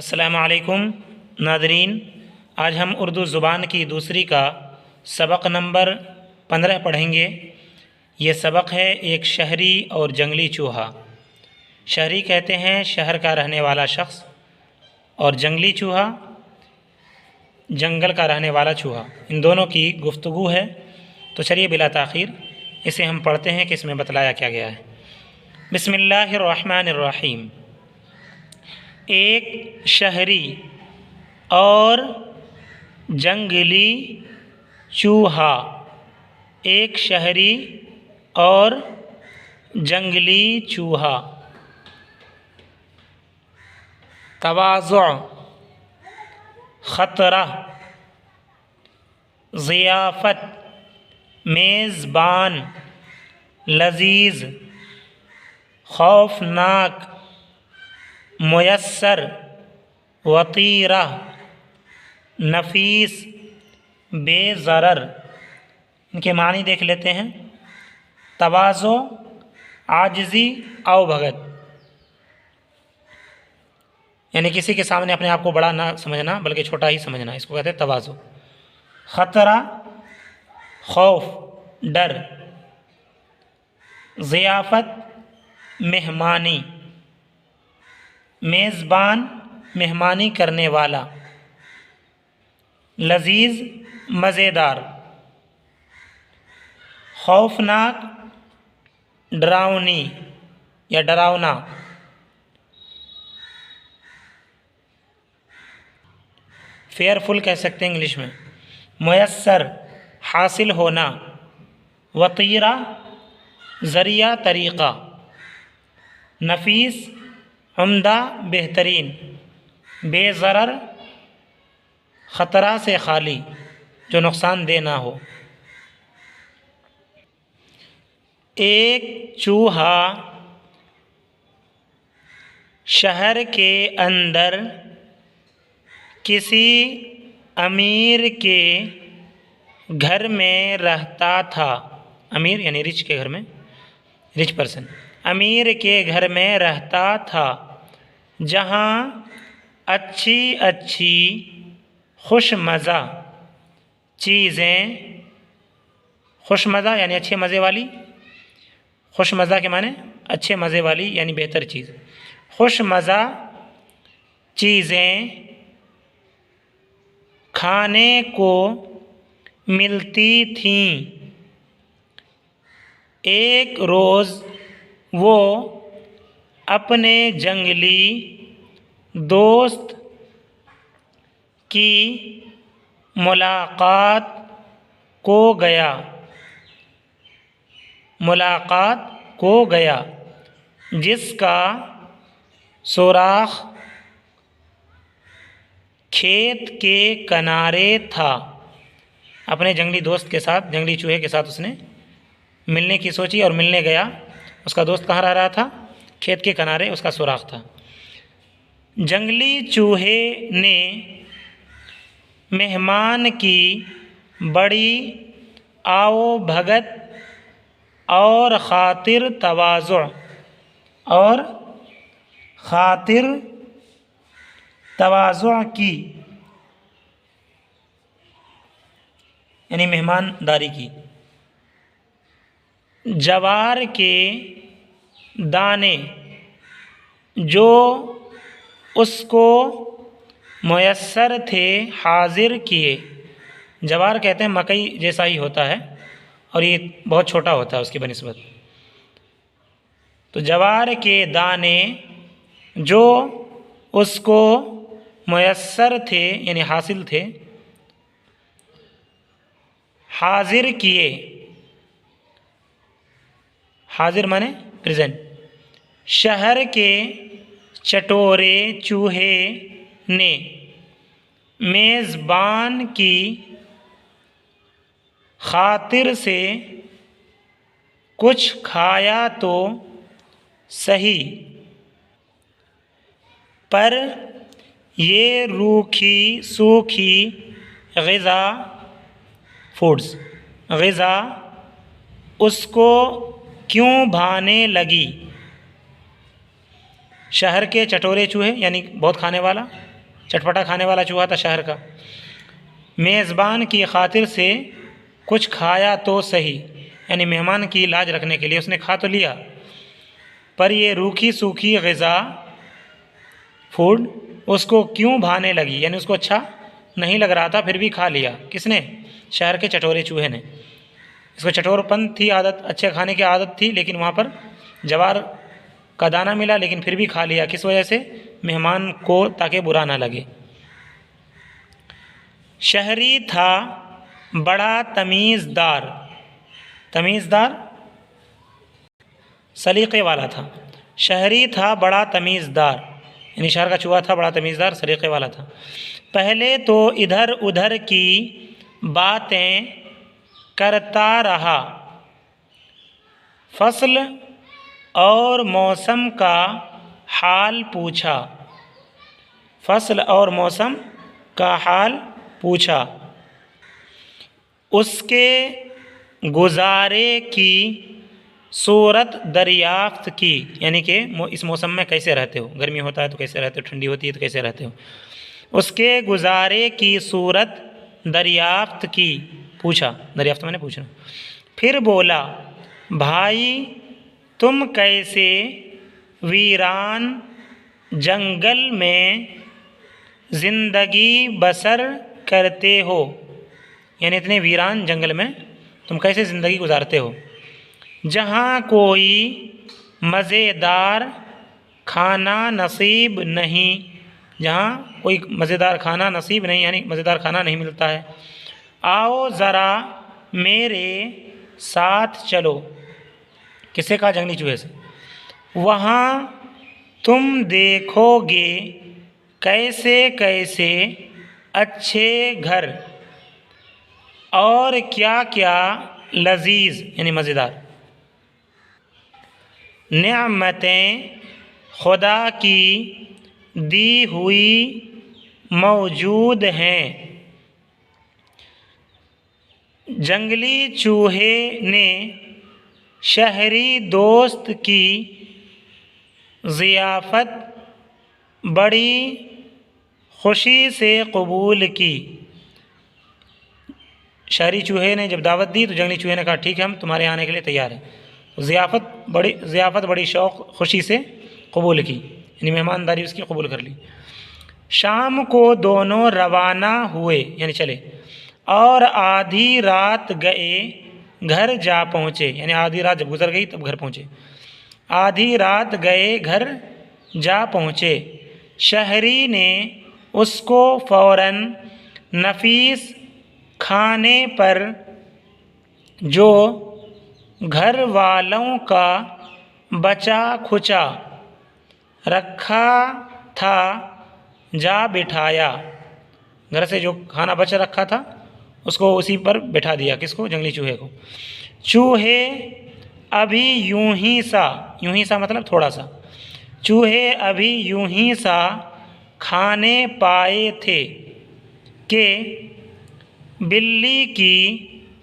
السلام علیکم ناظرین، آج ہم اردو زبان کی دوسری کا سبق نمبر 15 پڑھیں گے۔ یہ سبق ہے ایک شہری اور جنگلی چوہا۔ شہری کہتے ہیں شہر کا رہنے والا شخص، اور جنگلی چوہا جنگل کا رہنے والا چوہا۔ ان دونوں کی گفتگو ہے، تو چلیے بلا تاخیر اسے ہم پڑھتے ہیں کہ اس میں بتلایا کیا گیا ہے۔ بسم اللہ الرحمن الرحیم۔ ایک شہری اور جنگلی چوہا۔ ایک شہری اور جنگلی چوہا۔ تواضع، خطرہ، ضیافت، میزبان، لذیذ، خوفناک، میسر، وطیرہ، نفیس، بے ضرر۔ ان کے معنی دیکھ لیتے ہیں۔ تواضع، عاجزی، او بھگت، یعنی کسی کے سامنے اپنے آپ کو بڑا نہ سمجھنا بلکہ چھوٹا ہی سمجھنا، اس کو کہتے ہیں تواضع۔ خطرہ، خوف، ڈر۔ ضیافت، مہمانی، میزبان، مہمانی کرنے والا۔ لذیذ، مزیدار۔ خوفناک، ڈراؤنی یا ڈراؤنا۔ فیئرفل کہہ سکتے ہیں انگلش میں۔ میسر، حاصل ہونا۔ وطیرہ، ذریعہ، طریقہ۔ نفیس، عمدہ، بہترین۔ بے ضرر، خطرہ سے خالی، جو نقصان دہ نہ ہو۔ ایک چوہا شہر کے اندر کسی امیر کے گھر میں رہتا تھا۔ امیر یعنی رچ کے گھر میں، رچ پرسن۔ امیر کے گھر میں رہتا تھا، جہاں اچھی اچھی خوش مزہ چیزیں، خوش مزہ یعنی اچھے مزے والی، خوش مزہ کے معنی اچھے مزے والی یعنی بہتر چیز، خوش مزہ چیزیں کھانے کو ملتی تھیں۔ ایک روز وہ اپنے جنگلی دوست کی ملاقات کو گیا، جس کا سوراخ کھیت کے کنارے تھا۔ اپنے جنگلی دوست کے ساتھ، جنگلی چوہے کے ساتھ اس نے ملنے کی سوچی اور ملنے گیا۔ اس کا دوست کہاں رہ رہا تھا؟ کھیت کے کنارے اس کا سوراخ تھا۔ جنگلی چوہے نے مہمان کی بڑی آؤ بھگت اور خاطر تواضع کی، یعنی مہمانداری کی۔ جوار کے دانے جو اس کو میسر تھے حاضر کیے۔ جوار کہتے ہیں مکئی جیسا ہی ہوتا ہے، اور یہ بہت چھوٹا ہوتا ہے اس کی بنسبت۔ تو جوار کے دانے جو اس کو میسر تھے یعنی حاصل تھے، حاضر کیے۔ حاضر مانے پریزنٹ۔ شہر کے چٹورے چوہے نے میزبان کی خاطر سے کچھ کھایا تو صحیح، پر یہ روکھی سوکھی غذا اس کو کیوں بھانے لگی؟ شہر کے چٹورے چوہے یعنی بہت کھانے والا، چٹپٹا کھانے والا چوہا تھا شہر کا۔ میزبان کی خاطر سے کچھ کھایا تو صحیح، یعنی مہمان کی لاج رکھنے کے لیے اس نے کھا تو لیا، پر یہ روکھی سوکھی غذا فوڈ اس کو کیوں بھانے لگی، یعنی اس کو اچھا نہیں لگ رہا تھا پھر بھی کھا لیا۔ کس نے؟ شہر کے چٹورے چوہے نے۔ اس کو چٹور پن تھی، عادت، اچھے کھانے کی عادت تھی، لیکن وہاں پر جوار کا دانہ ملا لیکن پھر بھی کھا لیا۔ کس وجہ سے؟ مہمان کو تاکہ برا نہ لگے۔ شہری تھا بڑا تمیز دار، تمیز دار سلیقے والا تھا۔ شہری تھا بڑا تمیز دار، یعنی شہر کا چوہا تھا بڑا تمیز دار سلیقے والا تھا۔ پہلے تو ادھر ادھر کی باتیں کرتا رہا، فصل اور موسم کا حال پوچھا، فصل اور موسم کا حال پوچھا، اس کے گزارے کی صورت دریافت کی، یعنی کہ اس موسم میں کیسے رہتے ہو، گرمی ہوتا ہے تو کیسے رہتے ہو، ٹھنڈی ہوتی ہے تو کیسے رہتے ہو، اس کے گزارے کی صورت دریافت کی، پوچھا، دریافت میں نے پوچھنا۔ پھر بولا، بھائی تم کیسے ویران جنگل میں زندگی بسر کرتے ہو، یعنی اتنے ویران جنگل میں تم کیسے زندگی گزارتے ہو، جہاں کوئی مزیدار کھانا نصیب نہیں، جہاں کوئی مزیدار کھانا نصیب نہیں، یعنی مزیدار کھانا نہیں ملتا ہے۔ آؤ ذرا میرے ساتھ چلو، کس سے کہا؟ جنگلی چوہے سے۔ وہاں تم دیکھو گے کیسے کیسے اچھے گھر اور کیا کیا لذیذ، یعنی مزیدار نعمتیں خدا کی دی ہوئی موجود ہیں۔ جنگلی چوہے نے شہری دوست کی ضیافت بڑی خوشی سے قبول کی۔ شہری چوہے نے جب دعوت دی تو جنگلی چوہے نے کہا ٹھیک ہے ہم تمہارے آنے کے لیے تیار ہیں۔ ضیافت بڑی شوق خوشی سے قبول کی، یعنی مہمانداری اس کی قبول کر لی۔ شام کو دونوں روانہ ہوئے، یعنی چلے، اور آدھی رات گئے گھر جا پہنچے، یعنی آدھی رات جب گزر گئی تب گھر پہنچے۔ آدھی رات گئے گھر جا پہنچے، شہری نے اس کو فوراً نفیس کھانے پر جو گھر والوں کا بچا کھچا رکھا تھا جا بٹھایا، گھر سے جو کھانا بچا رکھا تھا اس کو اسی پر بٹھا دیا۔ کس کو؟ جنگلی چوہے کو۔ چوہے ابھی یوں ہی سا مطلب تھوڑا سا، چوہے ابھی یوں ہی سا کھانے پائے تھے کہ بلی کی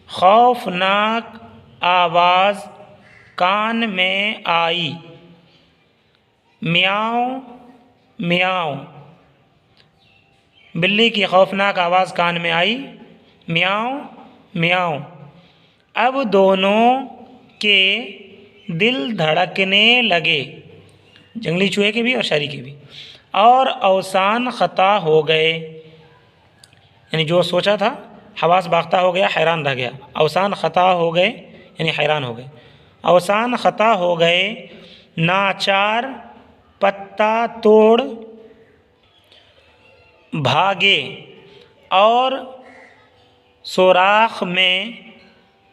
خوفناک آواز کان میں آئی، میاؤں میاؤں، بلی کی خوفناک آواز کان میں آئی، میاؤں میاؤں۔ اب دونوں کے دل دھڑکنے لگے، جنگلی چوہے کے بھی اور شہری کے بھی، اور اوسان خطا ہو گئے، یعنی جو سوچا تھا حواس باختہ ہو گیا، حیران رہ گیا۔ اوسان خطا ہو گئے یعنی حیران ہو گئے، اوسان خطا ہو گئے، ناچار پتا توڑ بھاگے اور سوراخ میں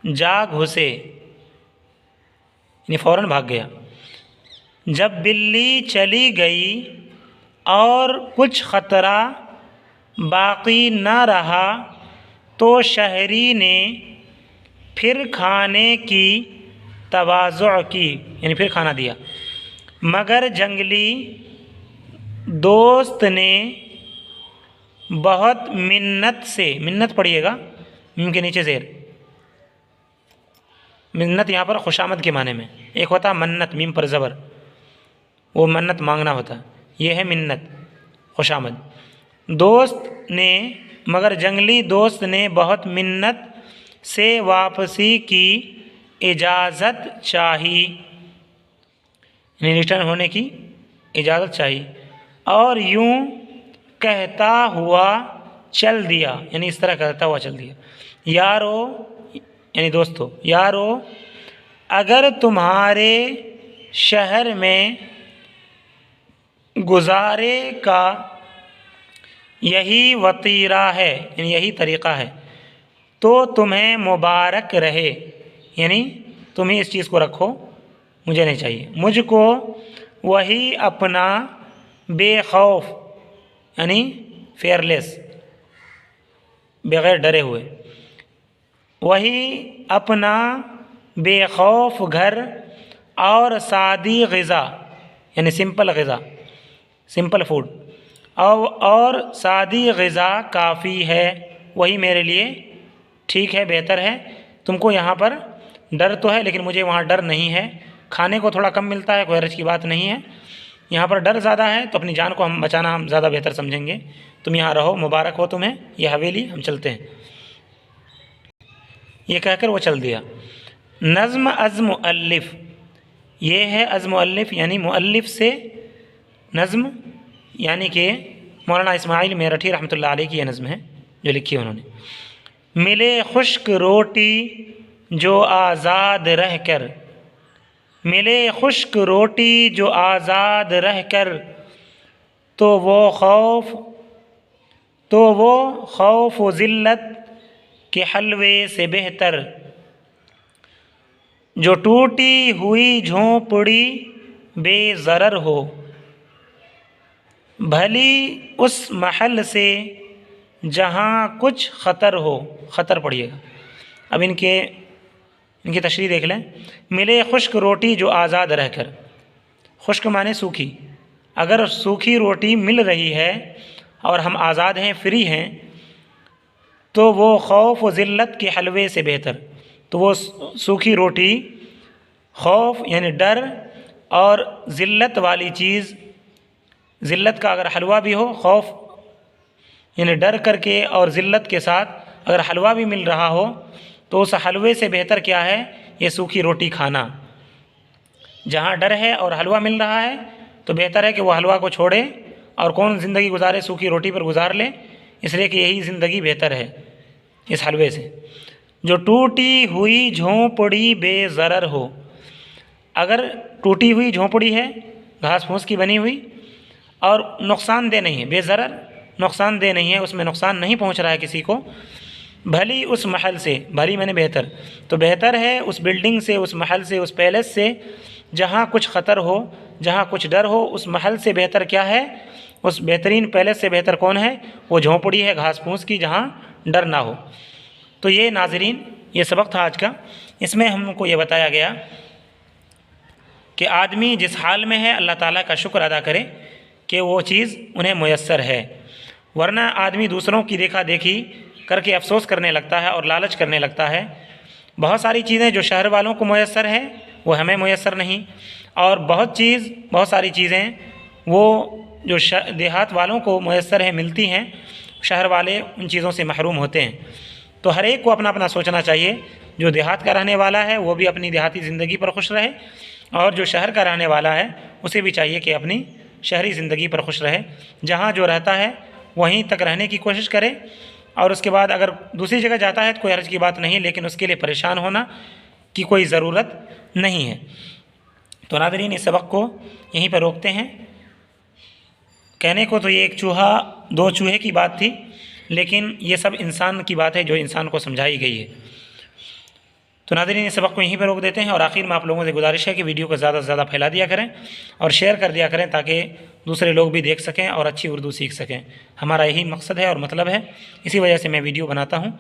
جا گھسے، یعنی فوراً بھاگ گیا۔ جب بلی چلی گئی اور کچھ خطرہ باقی نہ رہا تو شہری نے پھر کھانے کی تواضع کی، یعنی پھر کھانا دیا، مگر جنگلی دوست نے بہت منت سے، منت پڑھیے گا میم کے نیچے زیر، منت یہاں پر خوشامد کے معنی میں، ایک ہوتا منت میم پر زبر، وہ منت مانگنا ہوتا، یہ ہے منت خوشامد۔ دوست نے مگر جنگلی دوست نے بہت منت سے واپسی کی اجازت چاہی، یعنی ریٹرن ہونے کی اجازت چاہی، اور یوں کہتا ہوا چل دیا، یعنی اس طرح کہتا ہوا چل دیا، یارو یعنی دوستو، یارو اگر تمہارے شہر میں گزارے کا یہی وطیرہ ہے، یعنی یہی طریقہ ہے، تو تمہیں مبارک رہے، یعنی تم ہی اس چیز کو رکھو، مجھے نہیں چاہیے، مجھ کو وہی اپنا بے خوف یعنی فیئر لیس، بغیر ڈرے ہوئے، وہی اپنا بے خوف گھر اور سادی غذا یعنی سمپل غذا، سمپل فوڈ، اور سادی غذا کافی ہے، وہی میرے لیے ٹھیک ہے، بہتر ہے۔ تم کو یہاں پر ڈر تو ہے لیکن مجھے وہاں ڈر نہیں ہے، کھانے کو تھوڑا کم ملتا ہے، کوئی حرج کی بات نہیں ہے، یہاں پر ڈر زیادہ ہے تو اپنی جان کو ہم بچانا ہم زیادہ بہتر سمجھیں گے، تم یہاں رہو، مبارک ہو تمہیں یہ حویلی، ہم چلتے ہیں۔ یہ کہہ کر وہ چل دیا۔ نظم از مؤلف، یہ ہے از مؤلف یعنی مؤلف سے نظم، یعنی کہ مولانا اسماعیل میرٹھی رحمۃ اللہ علیہ کی یہ نظم ہے جو لکھی انہوں نے۔ ملے خشک روٹی جو آزاد رہ کر، ملے خشک روٹی جو آزاد رہ کر، تو وہ خوف و ذلت کے حلوے سے بہتر، جو ٹوٹی ہوئی جھونپڑی بے ضرر ہو، بھلی اس محل سے جہاں کچھ خطر ہو۔ خطر پڑھیے گا، اب ان کی تشریح دیکھ لیں۔ ملے خشک روٹی جو آزاد رہ کر، خشک معنی سوکھی، اگر سوکھی روٹی مل رہی ہے اور ہم آزاد ہیں، فری ہیں، تو وہ خوف و ذلت کے حلوے سے بہتر، تو وہ سوکھی روٹی خوف یعنی ڈر اور ذلت والی چیز، ذلت کا اگر حلوہ بھی ہو، خوف یعنی ڈر کر کے اور ذلت کے ساتھ اگر حلوہ بھی مل رہا ہو تو اس حلوے سے بہتر کیا ہے؟ یہ سوکھی روٹی کھانا۔ جہاں ڈر ہے اور حلوہ مل رہا ہے تو بہتر ہے کہ وہ حلوہ کو چھوڑے، اور کون زندگی گزارے سوکھی روٹی پر گزار لے، اس لیے کہ یہی زندگی بہتر ہے اس حلوے سے۔ جو ٹوٹی ہوئی جھونپڑی بے ضرر ہو، اگر ٹوٹی ہوئی جھونپڑی ہے گھاس پھوس کی بنی ہوئی اور نقصان دہ نہیں ہے، بے ضرر نقصان دہ نہیں ہے، اس میں نقصان نہیں پہنچ رہا ہے کسی کو، بھلی اس محل سے، بھلی میں نے بہتر، تو بہتر ہے اس بلڈنگ سے، اس محل سے، اس پیلس سے جہاں کچھ خطر ہو، جہاں کچھ ڈر ہو، اس محل سے بہتر کیا ہے؟ اس بہترین پیلس سے بہتر کون ہے؟ وہ جھونپڑی ہے گھاس پھوس کی جہاں ڈر نہ ہو۔ تو یہ ناظرین یہ سبق تھا آج کا، اس میں ہم کو یہ بتایا گیا کہ آدمی جس حال میں ہے اللہ تعالیٰ کا شکر ادا کرے کہ وہ چیز انہیں میسر ہے، ورنہ آدمی دوسروں کی دیکھا دیکھی کر کے افسوس کرنے لگتا ہے اور لالچ کرنے لگتا ہے۔ بہت ساری چیزیں جو شہر والوں کو میسر ہے وہ ہمیں میسر نہیں، اور بہت ساری چیزیں وہ جو دیہات والوں کو میسر ہیں، ملتی ہیں، شہر والے ان چیزوں سے محروم ہوتے ہیں۔ تو ہر ایک کو اپنا اپنا سوچنا چاہیے، جو دیہات کا رہنے والا ہے وہ بھی اپنی دیہاتی زندگی پر خوش رہے، اور جو شہر کا رہنے والا ہے اسے بھی چاہیے کہ اپنی شہری زندگی پر خوش رہے، جہاں جو رہتا ہے وہیں تک رہنے کی کوشش کرے، اور اس کے بعد اگر دوسری جگہ جاتا ہے تو کوئی حرج کی بات نہیں، لیکن اس کے لیے پریشان ہونا کی کوئی ضرورت نہیں ہے۔ تو ناظرین اس سبق کو یہیں پر روکتے ہیں۔ کہنے کو تو یہ ایک چوہا دو چوہے کی بات تھی، لیکن یہ سب انسان کی بات ہے جو انسان کو سمجھائی گئی ہے۔ تو ناظرین اس سبق کو یہیں پہ روک دیتے ہیں، اور آخر میں آپ لوگوں سے گزارش ہے کہ ویڈیو کو زیادہ سے زیادہ پھیلا دیا کریں اور شیئر کر دیا کریں تاکہ دوسرے لوگ بھی دیکھ سکیں اور اچھی اردو سیکھ سکیں۔ ہمارا یہی مقصد ہے اور مطلب ہے، اسی وجہ سے میں ویڈیو بناتا ہوں،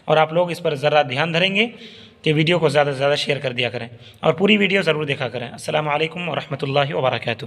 اور آپ لوگ اس پر ذرا دھیان دھریں گے کہ ویڈیو کو زیادہ سے زیادہ شیئر کر دیا کریں اور پوری ویڈیو ضرور دیکھا کریں۔ السلام علیکم ورحمۃ اللہ وبرکاتہ۔